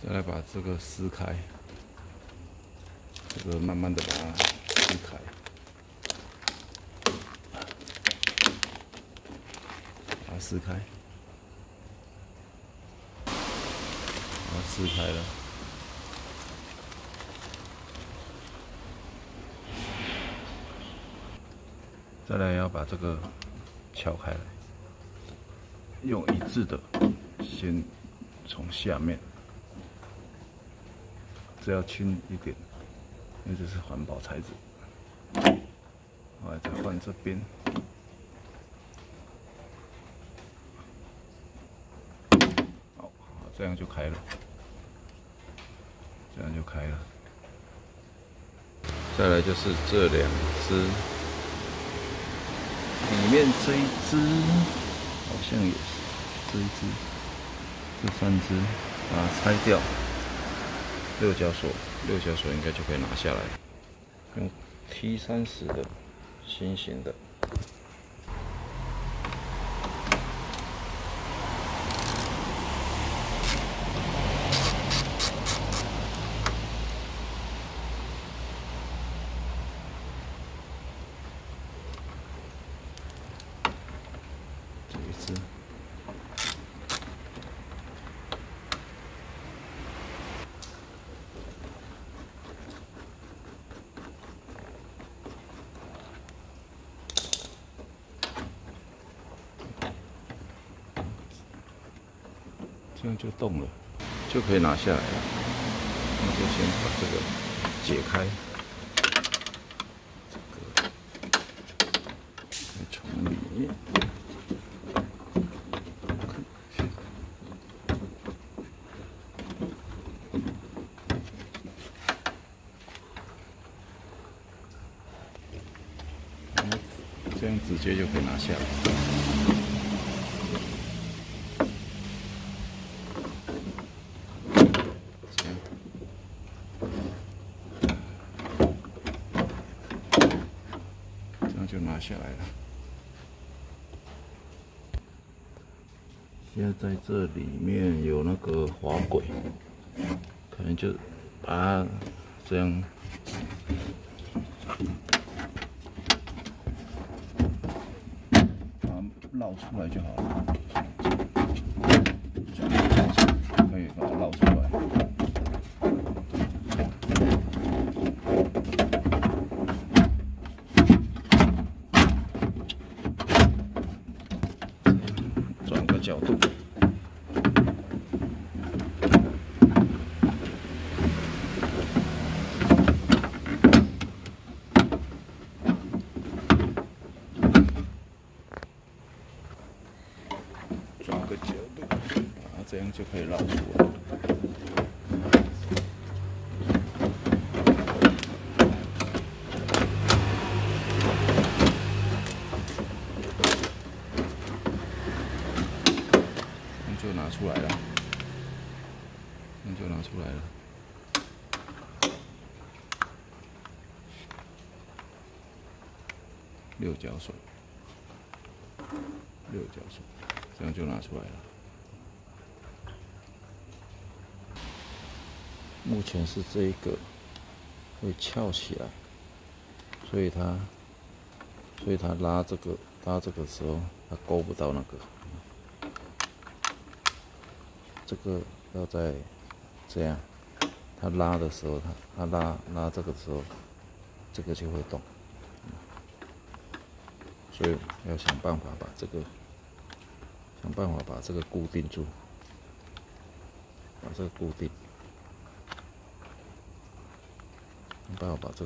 再来把这个撕开，这个慢慢的把它撕开，把它撕开，把它撕开了。再来要把这个撬开来，用一致的，先从下面。 这要轻一点，因为这是环保材质。后来再换这边，好，这样就开了，这样就开了。再来就是这两只，里面这一只好像也是，这一只，这3只，把它拆掉。 六角锁应该就可以拿下来，用 T30的新型的。这一只。 这样就动了，就可以拿下来了。那就先把这个解开，这个再从里面，这样直接就可以拿下来。 就拿下来了。现在在这里面有那个滑轨，可能就把它这样把它绕出来就好了。可以把它绕出来。 角度，转个角度，这样就可以绕出来。就拿出来了，那就拿出来了。六角锁，这样就拿出来了。目前是这一个会翘起来，所以它拉这个时候，它勾不到那个。 这个要在这样，它拉的时候，它拉这个时候，这个就会动，所以要想办法把这个固定住，把这个固定，想办法把这个